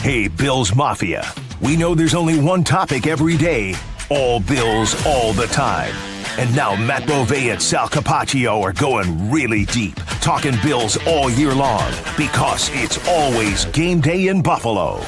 Hey, Bills Mafia. We know there's only one topic every day. All Bills, all the time. And now Matt Bovee and Sal Capaccio are going really deep, talking Bills all year long, because it's always game day in Buffalo.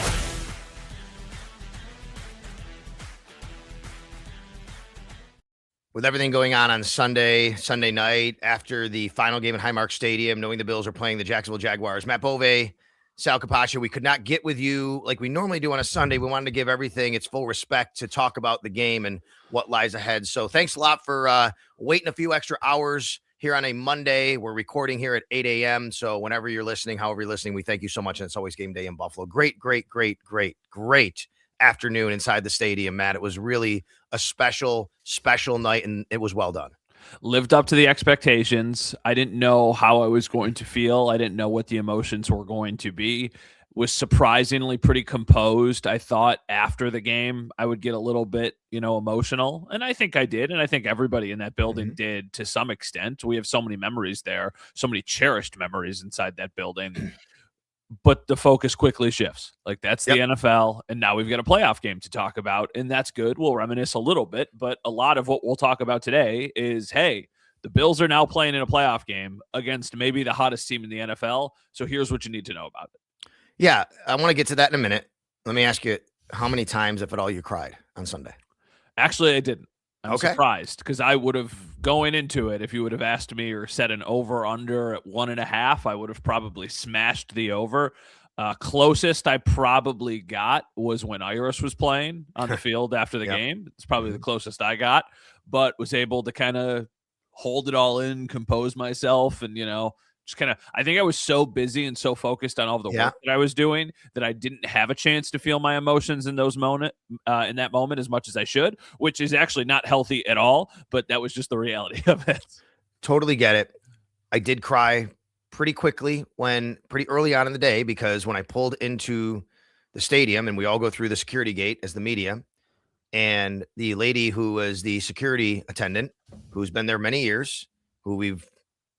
With everything going on Sunday night, after the final game at Highmark Stadium, knowing the Bills are playing the Jacksonville Jaguars, Matt Bovee, Sal Capaccio, we could not get with you like we normally do on a Sunday. We wanted to give everything its full respect to talk about the game and what lies ahead. So thanks a lot for waiting a few extra hours here on a Monday. We're recording here at 8 a.m. So whenever you're listening, however you're listening, we thank you so much. And it's always game day in Buffalo. Great afternoon inside the stadium, Matt. It was really a special night, and it was well done. Lived up to the expectations. I didn't know how I was going to feel. I didn't know what the emotions were going to be. Was surprisingly pretty composed. I thought after the game I would get a little bit, emotional, and I think I did, and I think everybody in that building did to some extent. We have so many memories there, so many cherished memories inside that building. But the focus quickly shifts. Like, that's the NFL, and now we've got a playoff game to talk about, and that's good. We'll reminisce a little bit, but a lot of what we'll talk about today is, hey, the Bills are now playing in a playoff game against maybe the hottest team in the NFL, so here's what you need to know about it. Yeah, I want to get to that in a minute. Let me ask you, how many times, if at all, you cried on Sunday? Actually, I didn't. I'm surprised, because I would have, going into it, if you would have asked me or set an over-under at 1.5, I would have probably smashed the over. Closest I probably got was when Iris was playing on the field after the game. It's probably the closest I got, but was able to kind of hold it all in, compose myself, and, just kind of, I think I was so busy and so focused on all of the work that I was doing that I didn't have a chance to feel my emotions in that moment as much as I should, which is actually not healthy at all, but that was just the reality of it. Totally get it. I did cry pretty early on in the day, because when I pulled into the stadium, and we all go through the security gate as the media, and the lady who was the security attendant, who's been there many years, who we've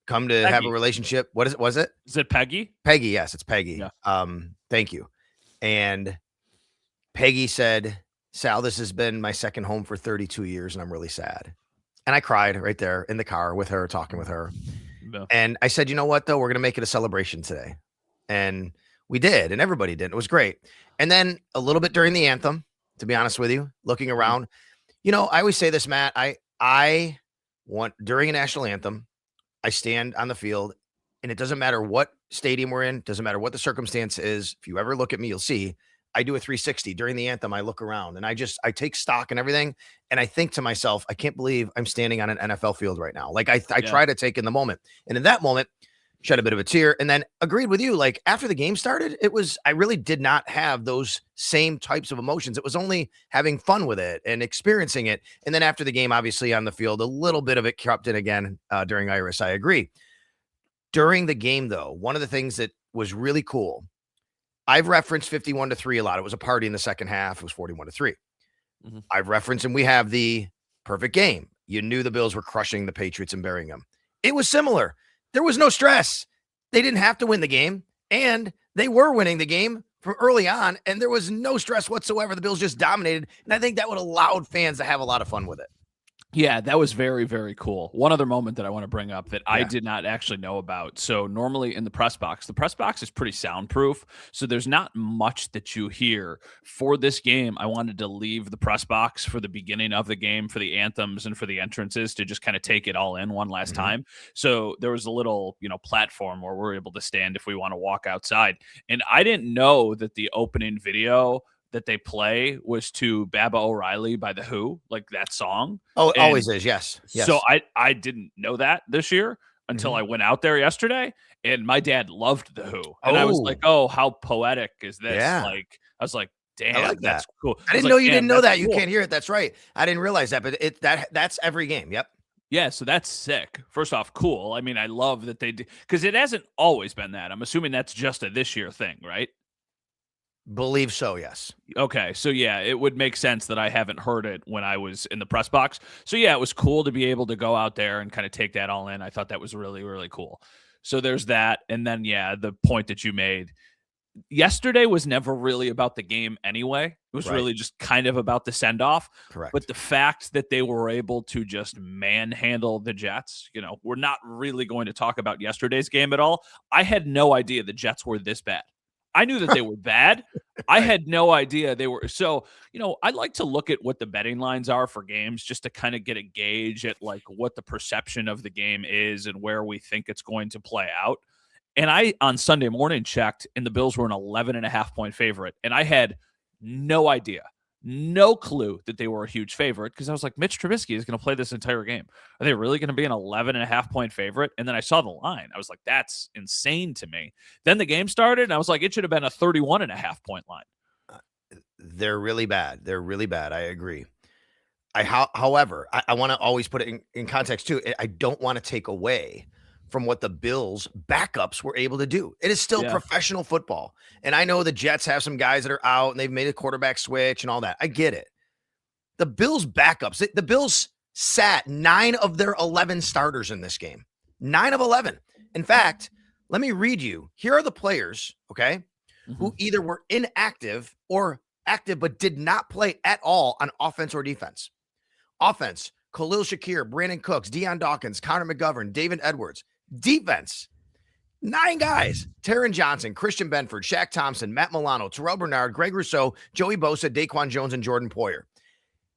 come to have a relationship. What is it? Was it? Is it Peggy? Peggy. Yes, it's Peggy. Yeah. Thank you. And Peggy said, Sal, this has been my second home for 32 years, and I'm really sad. And I cried right there in the car with her, talking with her. No. And I said, you know what, though? We're going to make it a celebration today. And we did, and everybody did. It was great. And then a little bit during the anthem, to be honest with you, looking around, I always say this, Matt, I want, during a national anthem, I stand on the field, and it doesn't matter what stadium we're in, doesn't matter what the circumstance is. If you ever look at me, you'll see I do a 360 during the anthem. I look around, and I take stock and everything. And I think to myself, I can't believe I'm standing on an NFL field right now. Like, I try to take in the moment, and in that moment, shed a bit of a tear, and then agreed with you. Like, after the game started, I really did not have those same types of emotions. It was only having fun with it and experiencing it. And then after the game, obviously on the field, a little bit of it crept in again during Iris. I agree. During the game, though, one of the things that was really cool, I've referenced 51-3 a lot. It was a party in the second half. It was 41-3. Mm-hmm. I've referenced, and we have the perfect game. You knew the Bills were crushing the Patriots and burying them. It was similar. There was no stress. They didn't have to win the game, and they were winning the game from early on, and there was no stress whatsoever. The Bills just dominated, and I think that would have allowed fans to have a lot of fun with it. Yeah, that was very, very cool. One other moment that I want to bring up that I did not actually know about. So normally in the press box is pretty soundproof. So there's not much that you hear. For this game, I wanted to leave the press box for the beginning of the game, for the anthems and for the entrances, to just kind of take it all in one last time. So there was a little, platform where we're able to stand if we want to walk outside. And I didn't know that the opening video that they play was to Baba O'Reilly by The Who, like that song. Oh, it always is. Yes. So I didn't know that this year until I went out there yesterday, and my dad loved The Who. And I was like, oh, how poetic is this? Yeah. Like, I was like, damn, I like that's cool. I didn't know you didn't know that. You can't hear it. That's right. I didn't realize that, but that's every game. Yep. Yeah, so that's sick. First off, cool. I mean, I love that they do, because it hasn't always been that. I'm assuming that's just a this year thing, right? Believe so, yes. Okay, so yeah, it would make sense that I haven't heard it when I was in the press box. So yeah, it was cool to be able to go out there and kind of take that all in. I thought that was really, really cool. So there's that. And then, yeah, the point that you made, yesterday was never really about the game anyway. It was really just kind of about the send-off. Correct. But the fact that they were able to just manhandle the Jets, we're not really going to talk about yesterday's game at all. I had no idea the Jets were this bad. I knew that they were bad. I had no idea they were. So, I like to look at what the betting lines are for games just to kind of get a gauge at like what the perception of the game is and where we think it's going to play out. And I, on Sunday morning, checked, and the Bills were an 11.5-point favorite. And I had no idea, no clue that they were a huge favorite because I was like, Mitch Trubisky is going to play this entire game. Are they really going to be an 11.5-point favorite? And then I saw the line. I was like, that's insane to me. Then the game started, and I was like, it should have been a 31.5-point line. They're really bad. They're really bad. I agree. However, I want to always put it in context, too. I don't want to take away from what the Bills backups were able to do. It is still professional football. And I know the Jets have some guys that are out and they've made a quarterback switch and all that. I get it. The Bills backups, the Bills sat 9 of their 11 starters in this game. 9 of 11. In fact, let me read you. Here are the players, okay, who either were inactive or active but did not play at all on offense or defense. Offense, Khalil Shakir, Brandon Cooks, Deion Dawkins, Connor McGovern, David Edwards. Defense, 9 guys: Taron Johnson, Christian Benford, Shaq Thompson, Matt Milano, Terrell Bernard, Greg Rousseau, Joey Bosa, Daquan Jones, and Jordan Poyer.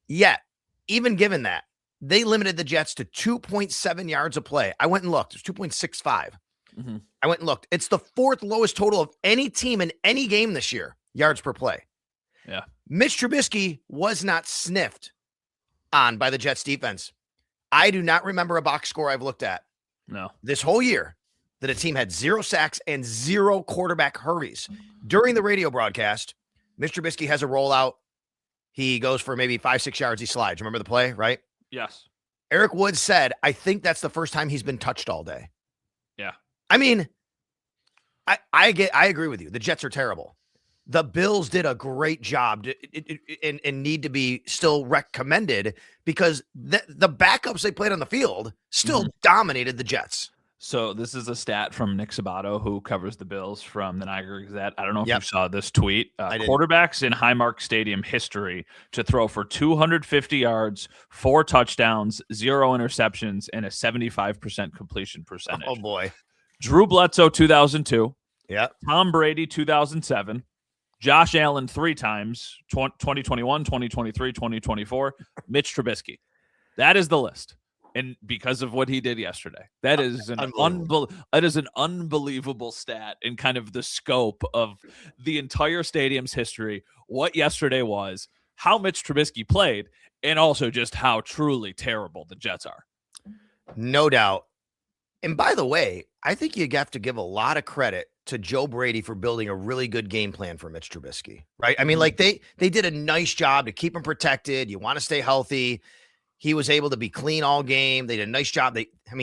Yet, even given that, they limited the Jets to 2.7 yards a play. I went and looked. It was 2.65. I went and looked. It's the 4th lowest total of any team in any game this year, yards per play. Yeah. Mitch Trubisky was not sniffed on by the Jets defense. I do not remember a box score I've looked at this whole year that a team had 0 sacks and 0 quarterback hurries. During the radio broadcast, Mitch Trubisky has a rollout. He goes for maybe 5-6 yards. He slides. Remember the play, right? Yes. Eric Woods said, I think that's the first time he's been touched all day. Yeah. I mean, I agree with you. The Jets are terrible. The Bills did a great job and need to be still recommended because the backups they played on the field still dominated the Jets. So this is a stat from Nick Sabato, who covers the Bills from the Niagara Gazette. I don't know if you saw this tweet. Quarterbacks in Highmark Stadium history to throw for 250 yards, 4 touchdowns, 0 interceptions, and a 75% completion percentage. Oh, boy. Drew Bledsoe, 2002. Yeah. Tom Brady, 2007. Josh Allen 3 times, 2021, 2023, 2024. Mitch Trubisky. That is the list. And because of what he did yesterday, that is an unbelievable stat in kind of the scope of the entire stadium's history, what yesterday was, how Mitch Trubisky played, and also just how truly terrible the Jets are. No doubt. And by the way, I think you have to give a lot of credit to Joe Brady for building a really good game plan for Mitch Trubisky, right? I mean, like they did a nice job to keep him protected. You want to stay healthy. He was able to be clean all game. They did a nice job.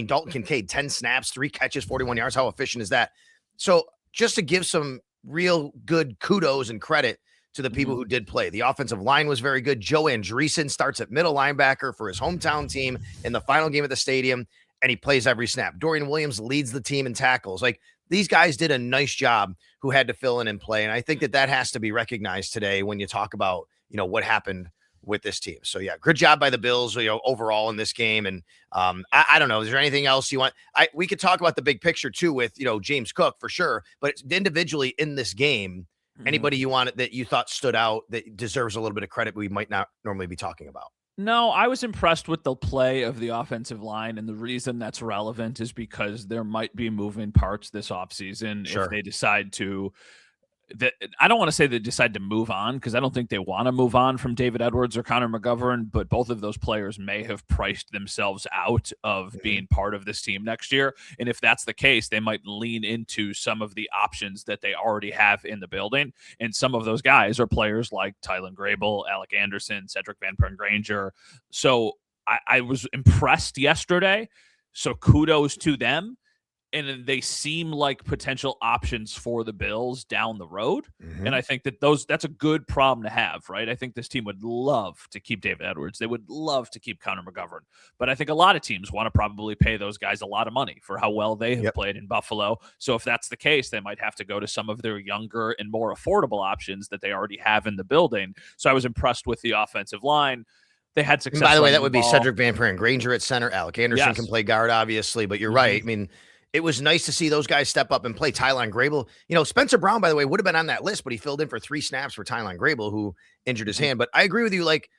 Dalton Kincaid, 10 snaps, 3 catches, 41 yards. How efficient is that? So just to give some real good kudos and credit to the people who did play. The offensive line was very good. Joe Andreessen starts at middle linebacker for his hometown team in the final game at the stadium, and he plays every snap. Dorian Williams leads the team in tackles. Like, these guys did a nice job who had to fill in and play. And I think that has to be recognized today when you talk about, what happened with this team. So yeah, good job by the Bills, overall in this game. And I don't know, is there anything else you want? We could talk about the big picture too with, James Cook for sure, but individually in this game, anybody you want that you thought stood out that deserves a little bit of credit we might not normally be talking about? No, I was impressed with the play of the offensive line, and the reason that's relevant is because there might be moving parts this offseason if they decide to I don't want to say they decide to move on, because I don't think they want to move on from David Edwards or Connor McGovern, but both of those players may have priced themselves out of being part of this team next year. And if that's the case, they might lean into some of the options that they already have in the building. And some of those guys are players like Tylen Grable, Alec Anderson, Cedric Van Granger. So I was impressed yesterday. So kudos to them. and they seem like potential options for the Bills down the road. Mm-hmm. And I think that that's a good problem to have, right? I think this team would love to keep David Edwards. They would love to keep Connor McGovern. But I think a lot of teams want to probably pay those guys a lot of money for how well they have played in Buffalo. So if that's the case, they might have to go to some of their younger and more affordable options that they already have in the building. So I was impressed with the offensive line. They had success. And by the way, that would be Cedric Van Pran Granger at center. Alec Anderson can play guard, obviously, but you're right. I mean, it was nice to see those guys step up and play. Tylan Grable, Spencer Brown, by the way, would have been on that list, but he filled in for 3 snaps for Tylan Grable, who injured his hand. But I agree with you. Like,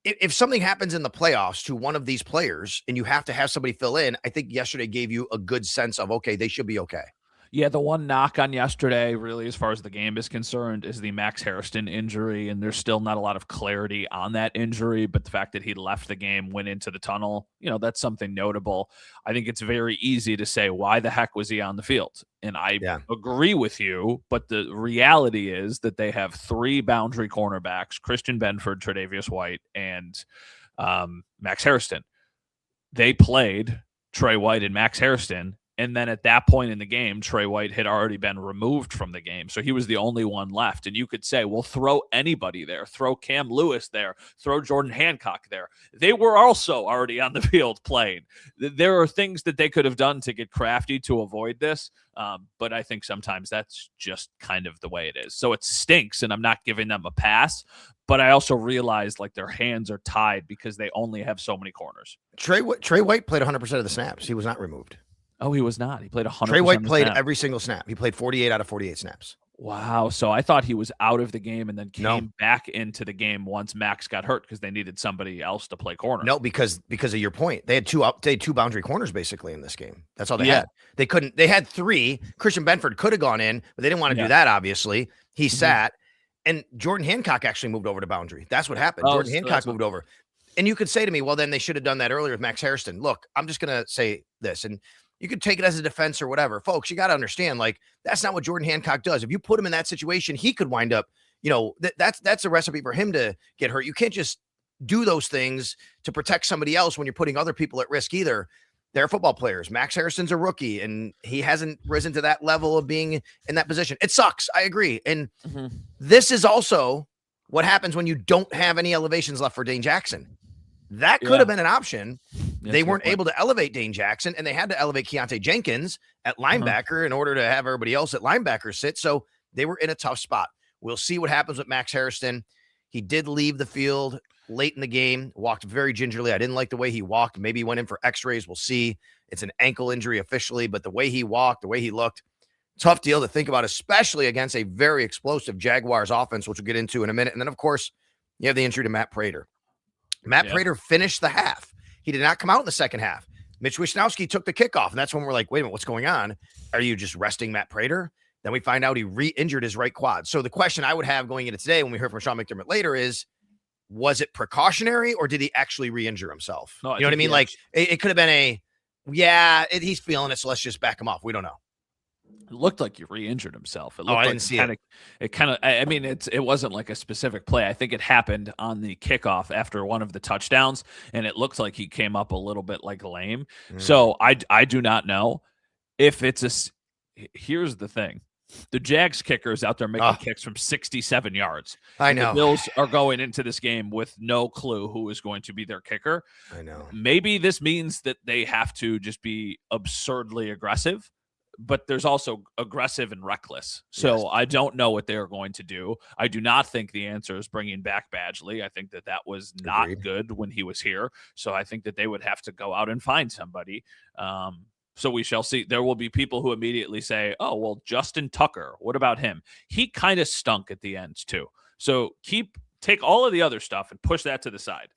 if something happens in the playoffs to one of these players and you have to have somebody fill in, I think yesterday gave you a good sense of, okay, they should be okay. Yeah, the one knock on yesterday, really, as far as the game is concerned, is the Max Hairston injury, and there's still not a lot of clarity on that injury, but the fact that he left the game, went into the tunnel, that's something notable. I think it's very easy to say, why the heck was he on the field? And I agree with you, but the reality is that they have 3 boundary cornerbacks, Christian Benford, Tre'Davious White, and Max Hairston. They played Trey White and Max Hairston. And then at that point in the game, Trey White had already been removed from the game. So he was the only one left. And you could say, well, throw anybody there. Throw Cam Lewis there. Throw Jordan Hancock there. They were also already on the field playing. There are things that they could have done to get crafty to avoid this. But I think sometimes that's just kind of the way it is. So it stinks, and I'm not giving them a pass. But I also realize like their hands are tied because they only have so many corners. Trey White played 100% of the snaps. He was not removed. Oh, he was not. He played 100%. Trey White played every single snap. He played 48 out of 48 snaps. Wow. So I thought he was out of the game and then came back into the game once Max got hurt because they needed somebody else to play corner. No, because of your point. They had two boundary corners basically in this game. That's all they had. They had 3. Christian Benford could have gone in, but they didn't want to do that, obviously. He sat, and Jordan Hancock actually moved over to boundary. That's what happened. Jordan Hancock moved over. And you could say to me, well, then they should have done that earlier with Max Hairston. Look, I'm just going to say this, and you could take it as a defense or whatever. Folks, you got to understand, like, that's not what Jordan Hancock does. If you put him in that situation, he could wind up, that's a recipe for him to get hurt. You can't just do those things to protect somebody else when you're putting other people at risk either. They're football players. Max Hairston's a rookie, and he hasn't risen to that level of being in that position. It sucks. I agree. And this is also what happens when you don't have any elevations left for Dane Jackson. That could have been an option. They weren't able to elevate Dane Jackson, and they had to elevate Keontae Jenkins at linebacker in order to have everybody else at linebacker sit. So they were in a tough spot. We'll see what happens with Max Hairston. He did leave the field late in the game, walked very gingerly. I didn't like the way he walked. Maybe he went in for x-rays. We'll see. It's an ankle injury officially, but the way he walked, the way he looked, tough deal to think about, especially against a very explosive Jaguars offense, which we'll get into in a minute. And then, of course, you have the injury to Matt Prater. Matt Prater finished the half. He did not come out in the second half. Mitch Wishnowsky took the kickoff, and that's when we're like, wait a minute, what's going on? Are you just resting Matt Prater? Then we find out he re-injured his right quad. So the question I would have going into today when we hear from Sean McDermott later is, was it precautionary or did he actually re-injure himself? No, you know what I mean? Like, it could have been he's feeling it, so let's just back him off. We don't know. It looked like he re-injured himself. It looked I didn't see it. I mean, it wasn't like a specific play. I think it happened on the kickoff after one of the touchdowns, and it looked like he came up a little bit like lame. So I do not know if it's here's the thing. The Jags kicker is out there making kicks from 67 yards. I know. The Bills are going into this game with no clue who is going to be their kicker. I know. Maybe this means that they have to just be absurdly aggressive, but there's also aggressive and reckless. So I don't know what they're going to do. I do not think the answer is bringing back Badgley. I think that was not good when he was here. So I think that they would have to go out and find somebody. So we shall see. There will be people who immediately say, oh, well, Justin Tucker, what about him? He kind of stunk at the end too. So take all of the other stuff and push that to the side.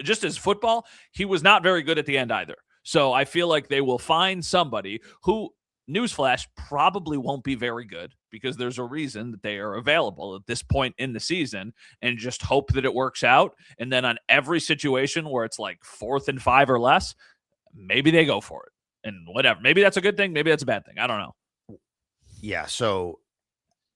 Just as football, he was not very good at the end either. So I feel like they will find somebody who, newsflash, probably won't be very good because there's a reason that they are available at this point in the season, and just hope that it works out. And then on every situation where it's like 4th and 5 or less, maybe they go for it. And whatever. Maybe that's a good thing. Maybe that's a bad thing. I don't know. Yeah. So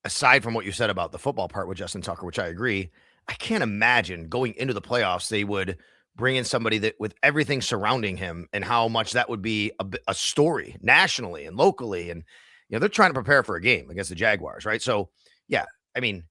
aside from what you said about the football part with Justin Tucker, which I agree, I can't imagine going into the playoffs, they would bring in somebody that with everything surrounding him and how much that would be a story nationally and locally. And, they're trying to prepare for a game against the Jaguars, right? So, yeah, I mean,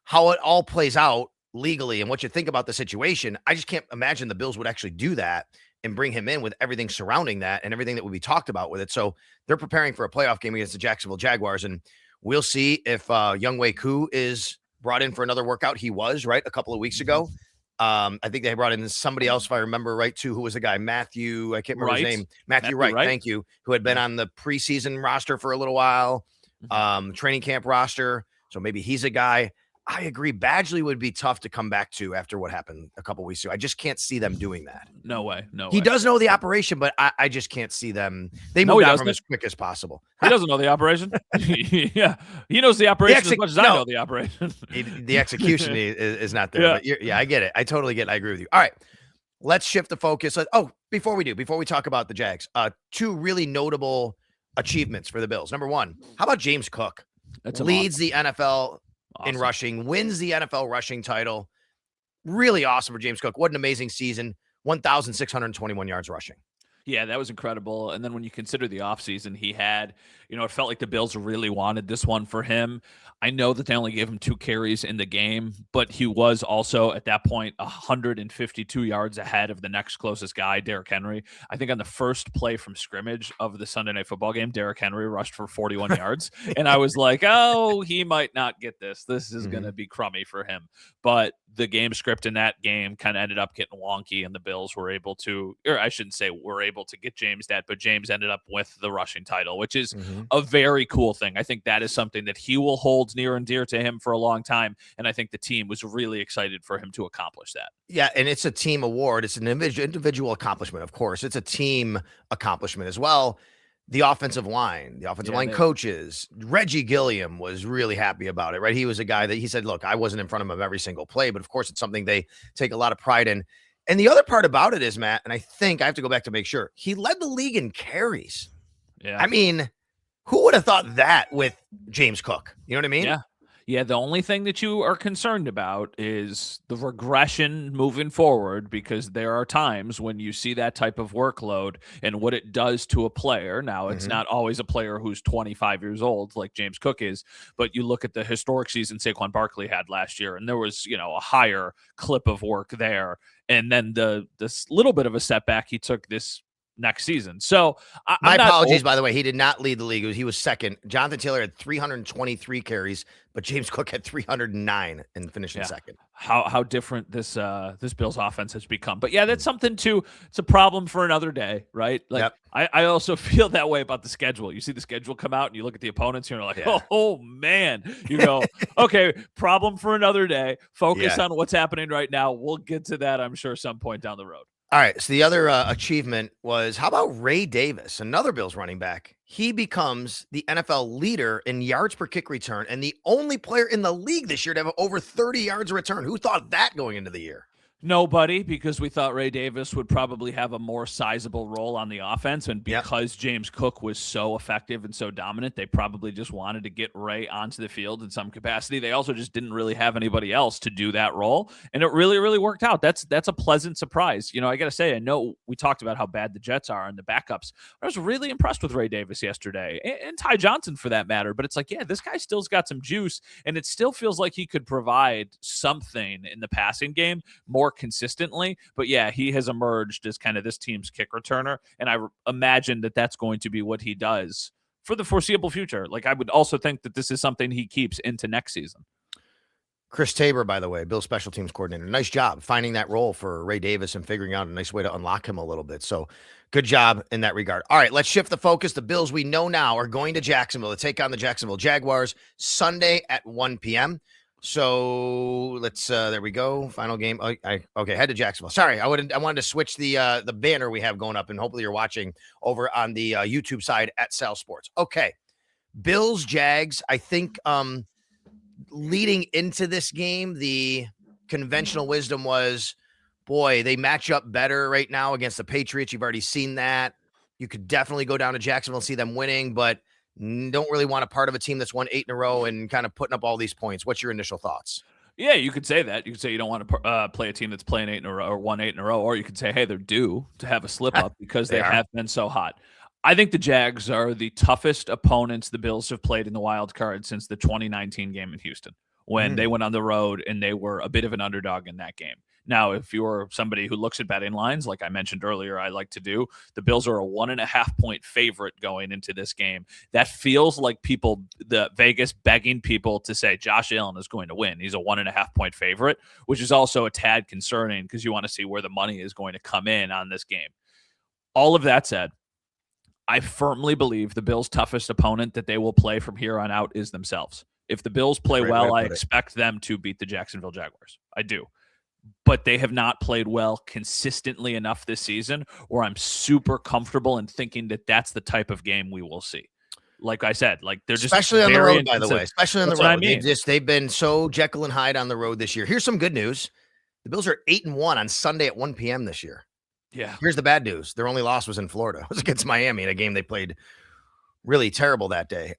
how it all plays out legally and what you think about the situation, I just can't imagine the Bills would actually do that and bring him in with everything surrounding that and everything that would be talked about with it. So they're preparing for a playoff game against the Jacksonville Jaguars, and we'll see if Younghoe Koo is brought in for another workout. He was, right, a couple of weeks ago. I think they brought in somebody else, if I remember right, too, who was a guy, Matthew, I can't remember his name. Matthew Wright, thank you, who had been on the preseason roster for a little while, training camp roster. So maybe he's a guy. I agree. Badgley would be tough to come back to after what happened a couple weeks ago. I just can't see them doing that. No way. He does know the operation, but I just can't see them. They moved out from as quick as possible. He doesn't know the operation. Yeah, he knows the operation as much as I know the operation. The execution is not there. Yeah. But I get it. I totally get it. I agree with you. All right, let's shift the focus. Before we talk about the Jags, two really notable achievements for the Bills. Number one, how about James Cook? Leads the NFL in rushing, wins the NFL rushing title. Really awesome for James Cook. What an amazing season. 1,621 yards rushing. Yeah, that was incredible. And then when you consider the offseason he had, it felt like the Bills really wanted this one for him. I know that they only gave him 2 carries in the game, but he was also at that point 152 yards ahead of the next closest guy, Derrick Henry. I think on the first play from scrimmage of the Sunday Night Football game, Derrick Henry rushed for 41 yards. And I was like, oh, he might not get this. This is going to be crummy for him. But the game script in that game kind of ended up getting wonky, and the Bills were able to, or I shouldn't say were able to get James that, but James ended up with the rushing title, which is a very cool thing. I think that is something that he will hold near and dear to him for a long time, and I think the team was really excited for him to accomplish that. Yeah, and it's a team award. It's an individual accomplishment, of course. It's a team accomplishment as well. The offensive line coaches, Reggie Gilliam was really happy about it, right? He was a guy that he said, look, I wasn't in front of him every single play, but of course it's something they take a lot of pride in. And the other part about it is, Matt, and I think I have to go back to make sure, he led the league in carries. Yeah. I mean, who would have thought that with James Cook? You know what I mean? Yeah. Yeah, the only thing that you are concerned about is the regression moving forward, because there are times when you see that type of workload and what it does to a player. Now, it's not always a player who's 25 years old like James Cook is, but you look at the historic season Saquon Barkley had last year, and there was, a higher clip of work there. And then this little bit of a setback he took this next season. So my apologies, by the way, he did not lead the league. He was second. Jonathan Taylor had 323 carries, but James Cook had 309 and finished in second. How different this Bills offense has become. But yeah, that's something it's a problem for another day, right? Like I also feel that way about the schedule. You see the schedule come out and you look at the opponents and you're like, oh man, you go, okay, problem for another day. Focus on what's happening right now. We'll get to that, I'm sure, some point down the road. All right, so the other achievement was, how about Ray Davis, another Bills running back? He becomes the NFL leader in yards per kick return and the only player in the league this year to have over 30 yards of return. Who thought that going into the year? Nobody, because we thought Ray Davis would probably have a more sizable role on the offense. And because James Cook was so effective and so dominant, they probably just wanted to get Ray onto the field in some capacity. They also just didn't really have anybody else to do that role. And it really, really worked out. That's a pleasant surprise. I got to say, I know we talked about how bad the Jets are and the backups. I was really impressed with Ray Davis yesterday, and Ty Johnson for that matter. But it's like, this guy still's got some juice, and it still feels like he could provide something in the passing game more consistently. But he has emerged as kind of this team's kick returner, and I imagine that that's going to be what he does for the foreseeable future. Like, I would also think that this is something he keeps into next season. Chris Tabor, by the way, Bill's special teams coordinator, nice job finding that role for Ray Davis and figuring out a nice way to unlock him a little bit. So good job in that regard. All right, let's shift the focus. The Bills we know now are going to Jacksonville to take on the Jacksonville Jaguars Sunday at 1 p.m. So let's there we go. Final game. Okay, head to Jacksonville. Sorry, I wanted to switch the banner we have going up, and hopefully you're watching over on the YouTube side at Sal Sports. Okay, Bills Jags. I think leading into this game, the conventional wisdom was, boy, they match up better right now against the Patriots. You've already seen that. You could definitely go down to Jacksonville and see them winning, but don't really want a part of a team that's won 8 in a row and kind of putting up all these points. What's your initial thoughts? Yeah, you could say that. You could say you don't want to play a team that's playing 8 in a row or won 8 in a row, or you could say, hey, they're due to have a slip up because they have been so hot. I think the Jags are the toughest opponents the Bills have played in the wild card since the 2019 game in Houston, when they went on the road and they were a bit of an underdog in that game. Now, if you're somebody who looks at betting lines, like I mentioned earlier, I like to do, the Bills are a 1.5 point favorite going into this game. That feels like the Vegas begging people to say Josh Allen is going to win. He's a 1.5 point favorite, which is also a tad concerning because you want to see where the money is going to come in on this game. All of that said, I firmly believe the Bills' toughest opponent that they will play from here on out is themselves. If the Bills play well, I expect them to beat the Jacksonville Jaguars. I do. But they have not played well consistently enough this season where I'm super comfortable in thinking that that's the type of game we will see. Like I said, like they're just especially on the road, by the way, especially on the road. I mean. They've been so Jekyll and Hyde on the road this year. Here's some good news. The Bills are 8-1 on Sunday at 1 p.m. this year. Yeah. Here's the bad news. Their only loss was in Florida. It was against Miami in a game they played really terrible that day.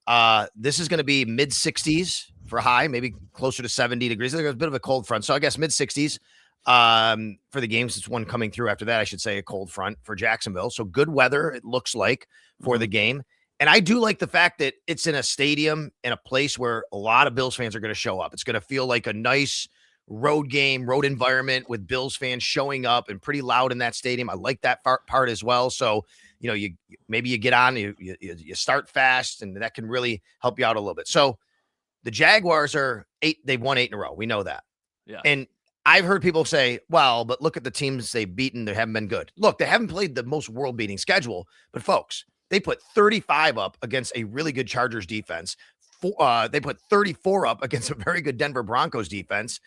This is going to be mid 60s for high, maybe closer to 70 degrees. There's a bit of a cold front. So I guess mid 60s for the games. It's one coming through after that, I should say, a cold front for Jacksonville. So good weather, it looks like, for the game. And I do like the fact that it's in a stadium in a place where a lot of Bills fans are going to show up. It's going to feel like a nice road game, road environment with Bills fans showing up and pretty loud in that stadium. I like that part as well. So, you know, maybe you get on, you start fast, and that can really help you out a little bit. So the Jaguars are 8. They've won 8 in a row. We know that. Yeah. And I've heard people say, well, but look at the teams they've beaten. They haven't been good. Look, they haven't played the most world-beating schedule, but folks, they put 35 up against a really good Chargers defense. They put 34 up against a very good Denver Broncos defense.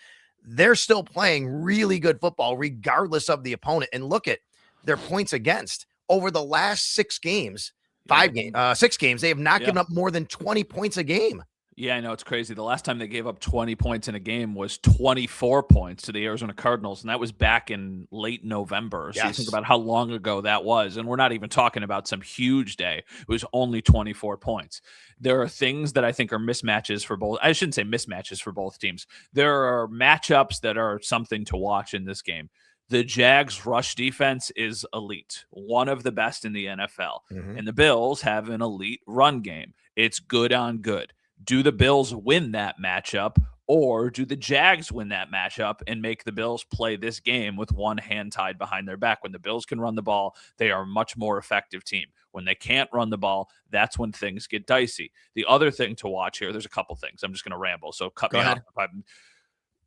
They're still playing really good football regardless of the opponent. And look at their points against. Over the last 6 games, 6 games, they have not given up more than 20 points a game. Yeah, I know. It's crazy. The last time they gave up 20 points in a game was 24 points to the Arizona Cardinals, and that was back in late November. So you think about how long ago that was, and we're not even talking about some huge day. It was only 24 points. There are things that I think are mismatches for both. I shouldn't say mismatches for both teams. There are matchups that are something to watch in this game. The Jags' rush defense is elite, one of the best in the NFL. And the Bills have an elite run game. It's good on good. Do the Bills win that matchup, or do the Jags win that matchup and make the Bills play this game with one hand tied behind their back? When the Bills can run the ball, they are a much more effective team. When they can't run the ball, that's when things get dicey. The other thing to watch here, there's a couple things. I'm just going to ramble, so cut me off.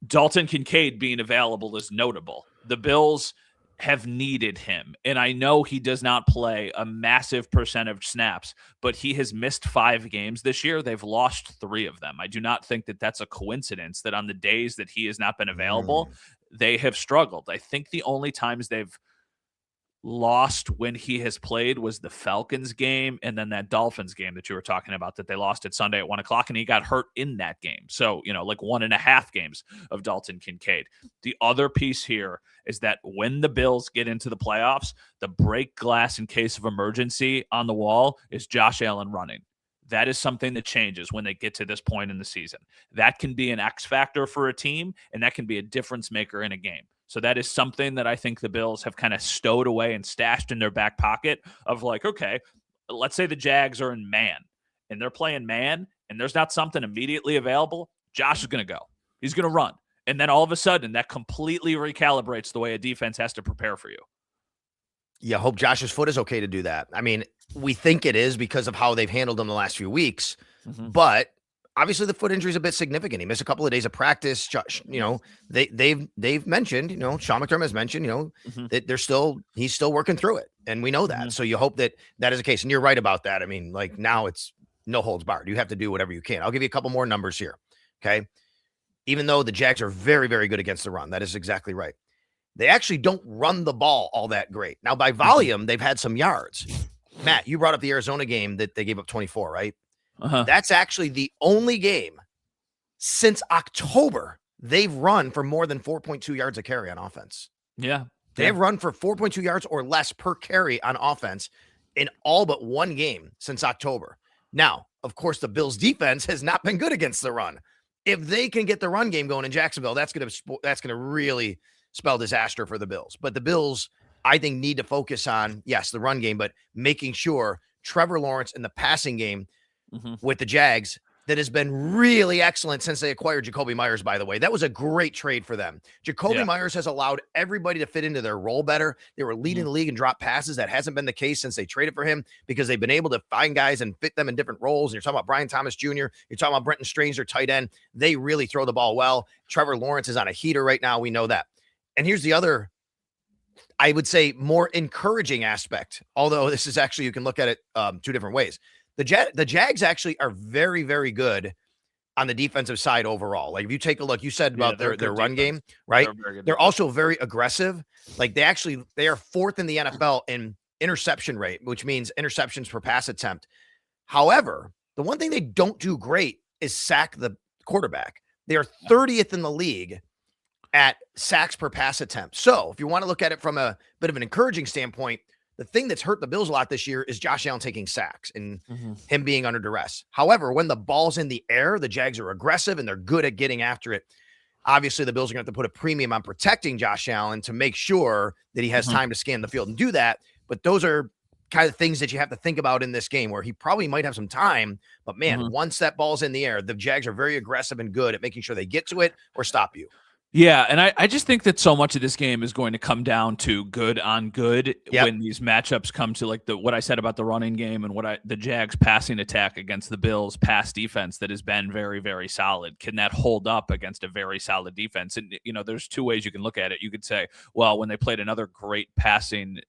Dalton Kincaid being available is notable. The Bills have needed him, and I know he does not play a massive percentage snaps, but he has missed 5 games this year. They've lost 3 of them. I do not think that that's a coincidence that on the days that he has not been available, they have struggled. I think the only times they've lost when he has played was the Falcons game and then that Dolphins game that you were talking about that they lost at Sunday at 1:00, and he got hurt in that game. So, like 1.5 games of Dalton Kincaid. The other piece here is that when the Bills get into the playoffs, the break glass in case of emergency on the wall is Josh Allen running. That is something that changes when they get to this point in the season. That can be an X factor for a team, and that can be a difference maker in a game. So that is something that I think the Bills have kind of stowed away and stashed in their back pocket of like, okay, let's say the Jags are in man and they're playing man and there's not something immediately available. Josh is going to go. He's going to run. And then all of a sudden that completely recalibrates the way a defense has to prepare for you. Yeah, hope Josh's foot is okay to do that. I mean, we think it is because of how they've handled him the last few weeks, but obviously the foot injury is a bit significant. He missed a couple of days of practice. They've mentioned, Sean McDermott has mentioned, that he's still working through it. And we know that. So you hope that is the case. And you're right about that. I mean, like now it's no holds barred. You have to do whatever you can. I'll give you a couple more numbers here. Okay. Even though the Jags are very, very good against the run, that is exactly right. They actually don't run the ball all that great. Now by volume, they've had some yards. Matt, you brought up the Arizona game that they gave up 24, right? That's actually the only game since October they've run for more than 4.2 yards a carry on offense. Yeah. They've run for 4.2 yards or less per carry on offense in all but one game since October. Now, of course, the Bills defense has not been good against the run. if they can get the run game going in Jacksonville, that's going to really spell disaster for the Bills. But the Bills, I think, need to focus on, yes, the run game, but making sure Trevor Lawrence in the passing game with the Jags, that has been really excellent since they acquired Jacoby Myers, by the way. That was a great trade for them. Jacoby Myers has allowed everybody to fit into their role better. They were leading the league in drop passes. That hasn't been the case since they traded for him, because they've been able to find guys and fit them in different roles. And you're talking about Brian Thomas Jr., you're talking about Brenton Strange, their tight end. They really throw the ball well. Trevor Lawrence is on a heater right now. We know that. And here's the other, I would say, more encouraging aspect, although this is actually, you can look at it two different ways. The Jags actually are very, very good on the defensive side overall. Like if you take a look, you said about their run game, right? They're also very aggressive. Like they are fourth in the NFL in interception rate, which means interceptions per pass attempt. However, the one thing they don't do great is sack the quarterback. They are 30th in the league at sacks per pass attempt. So if you want to look at it from a bit of an encouraging standpoint, the thing that's hurt the Bills a lot this year is Josh Allen taking sacks and him being under duress. However, when the ball's in the air, the Jags are aggressive and they're good at getting after it. Obviously, the Bills are going to have to put a premium on protecting Josh Allen to make sure that he has time to scan the field and do that. But those are kind of things that you have to think about in this game, where he probably might have some time. But man, once that ball's in the air, the Jags are very aggressive and good at making sure they get to it or stop you. Yeah, and I just think that so much of this game is going to come down to good on good when these matchups come to like what I said about the running game and the Jags passing attack against the Bills pass defense that has been very, very solid. Can that hold up against a very solid defense? And, there's two ways you can look at it. You could say, well, when they played another great passing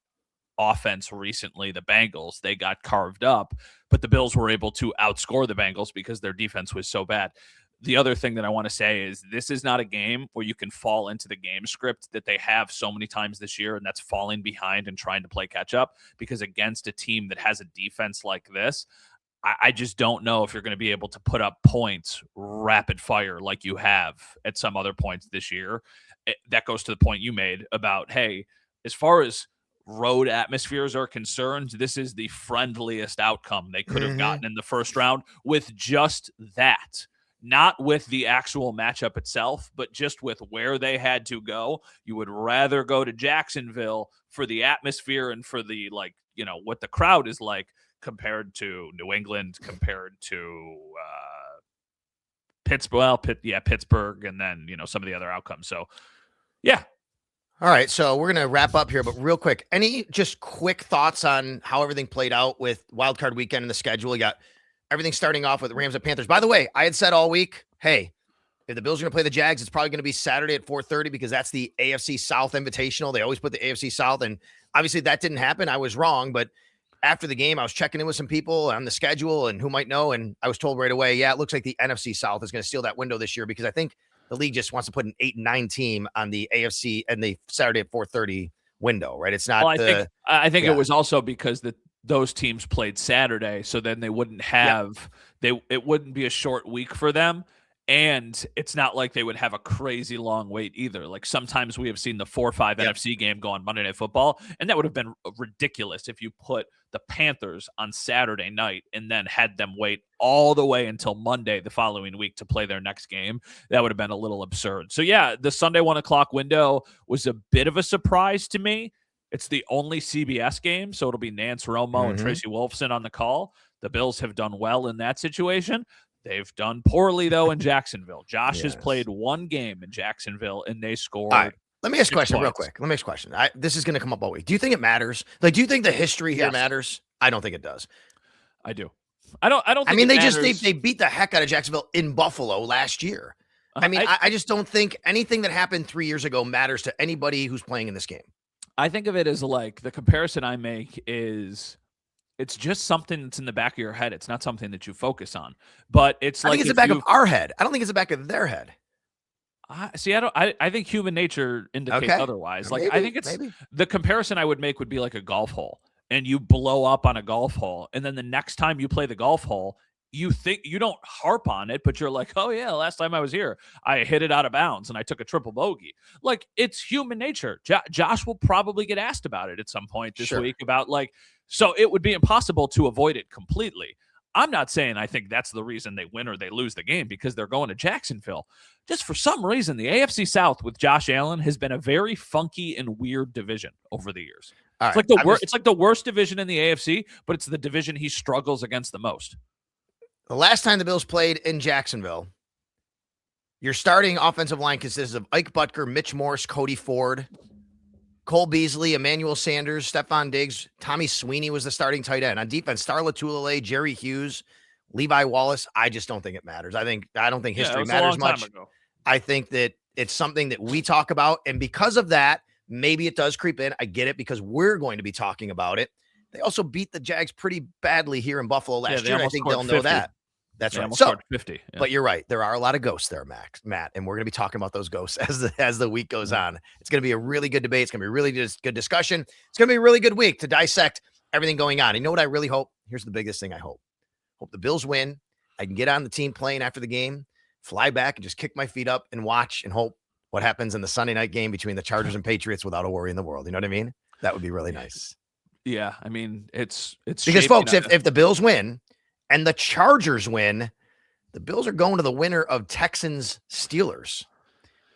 offense recently, the Bengals, they got carved up, but the Bills were able to outscore the Bengals because their defense was so bad. The other thing that I want to say is this is not a game where you can fall into the game script that they have so many times this year, and that's falling behind and trying to play catch up, because against a team that has a defense like this, I just don't know if you're going to be able to put up points rapid fire like you have at some other points this year. That goes to the point you made about, hey, as far as road atmospheres are concerned, this is the friendliest outcome they could have gotten in the first round with just that. Not with the actual matchup itself, but just with where they had to go. You would rather go to Jacksonville for the atmosphere and for the, what the crowd is like compared to New England, compared to Pittsburgh, and then, some of the other outcomes. So, yeah. All right, so we're going to wrap up here, but real quick, any just quick thoughts on how everything played out with wildcard weekend and the schedule? You got everything starting off with Rams and Panthers. By the way, I had said all week, hey, if the Bills are going to play the Jags, it's probably going to be Saturday at 4:30 because that's the AFC South Invitational. They always put the AFC South, and obviously that didn't happen. I was wrong, but after the game, I was checking in with some people on the schedule and who might know, and I was told right away, it looks like the NFC South is going to steal that window this year, because I think the league just wants to put an 8 and 9 team on the AFC and the Saturday at 4:30 window, right? It's not. Well, I think it was also because those teams played Saturday, so then they wouldn't have it wouldn't be a short week for them, and it's not like they would have a crazy long wait either. Like sometimes we have seen the 4-5 NFC game go on Monday Night Football, and that would have been ridiculous if you put the Panthers on Saturday night and then had them wait all the way until Monday the following week to play their next game. That would have been a little absurd. So the Sunday 1:00 window was a bit of a surprise to me. It's the only CBS game, so it'll be Nance Romo and Tracy Wolfson on the call. The Bills have done well in that situation. They've done poorly, though, in Jacksonville. Josh has played one game in Jacksonville, and they scored. All right. Let me ask a question real quick. This is going to come up all week. Do you think it matters? Like, do you think the history here matters? I don't think it does. I do. I don't think I mean, they beat the heck out of Jacksonville in Buffalo last year. I mean, I just don't think anything that happened 3 years ago matters to anybody who's playing in this game. I think of it as like the comparison I make is it's just something that's in the back of your head. It's not something that you focus on, but I think it's the back of our head. I don't think it's the back of their head. I think human nature indicates otherwise. Like, I think it's the comparison I would make would be like a golf hole, and you blow up on a golf hole, and then the next time you play the golf hole, you think you don't harp on it, but you're like, oh yeah, last time I was here, I hit it out of bounds and I took a triple bogey. Like, it's human nature. Josh will probably get asked about it at some point this week about so it would be impossible to avoid it completely. I'm not saying I think that's the reason they win or they lose the game because they're going to Jacksonville. Just for some reason, the AFC South with Josh Allen has been a very funky and weird division over the years. It's like the worst division in the AFC, but it's the division he struggles against the most. The last time the Bills played in Jacksonville, your starting offensive line consists of Ike Butker, Mitch Morse, Cody Ford, Cole Beasley, Emmanuel Sanders, Stephon Diggs, Tommy Sweeney was the starting tight end. On defense, Star Latulele, Jerry Hughes, Levi Wallace. I just don't think it matters. I don't think history matters much. I think that it's something that we talk about, and because of that, maybe it does creep in. I get it because we're going to be talking about it. They also beat the Jags pretty badly here in Buffalo last year. I think they'll know that. That's right. So, 50. Yeah. But you're right. There are a lot of ghosts there, Matt, and we're going to be talking about those ghosts as the week goes on. It's going to be a really good debate. It's going to be a really good discussion. It's going to be a really good week to dissect everything going on. You know what I really hope? Here's the biggest thing I hope. Hope the Bills win. I can get on the team plane after the game, fly back and just kick my feet up and watch and hope what happens in the Sunday night game between the Chargers and Patriots without a worry in the world. You know what I mean? That would be really nice. Yeah. I mean, it's because folks, if the Bills win and the Chargers win, the Bills are going to the winner of Texans Steelers.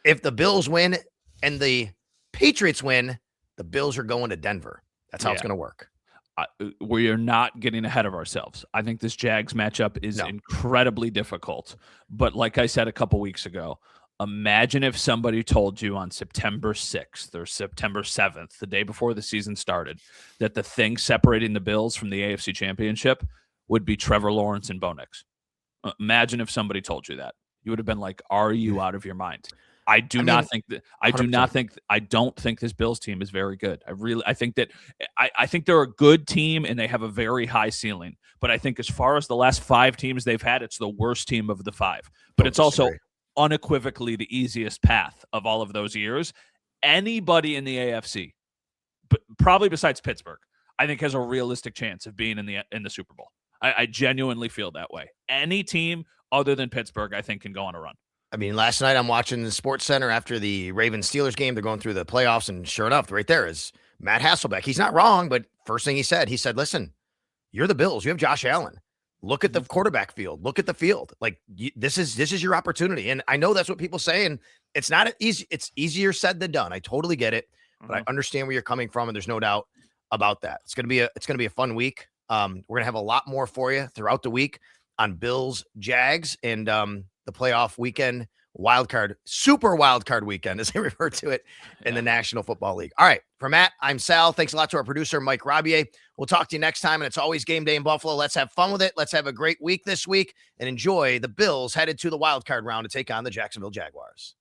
If the Bills win and the Patriots win, the Bills are going to Denver. That's how it's going to work. We are not getting ahead of ourselves. I think this Jags matchup is incredibly difficult. But like I said a couple weeks ago, imagine if somebody told you on September 6th or September 7th, the day before the season started, that the thing separating the Bills from the AFC Championship would be Trevor Lawrence and Bo Nix. Imagine if somebody told you that. You would have been like, "Are you out of your mind?" I don't think this Bills team is very good. I think they're a good team and they have a very high ceiling. But I think as far as the last 5 teams they've had, it's the worst team of the 5. But it's also unequivocally the easiest path of all of those years. Anybody in the AFC, but probably besides Pittsburgh, I think has a realistic chance of being in the Super Bowl. I genuinely feel that way. Any team other than Pittsburgh, I think, can go on a run. I mean, last night I'm watching the Sports Center after the Ravens-Steelers game. They're going through the playoffs, and sure enough, right there is Matt Hasselbeck. He's not wrong, but first thing he said, listen, you're the Bills. You have Josh Allen. Look at the quarterback field. Look at the field. Like, this is your opportunity. And I know that's what people say, and it's not easy. It's easier said than done. I totally get it, but I understand where you're coming from, and there's no doubt about that. It's gonna be a fun week. We're gonna have a lot more for you throughout the week on Bills, Jags, and the playoff weekend, super wild card weekend, as they refer to it in the National Football League. All right, for Matt, I'm Sal. Thanks a lot to our producer, Mike Rabier. We'll talk to you next time, and it's always game day in Buffalo. Let's have fun with it. Let's have a great week this week and enjoy the Bills headed to the wild card round to take on the Jacksonville Jaguars.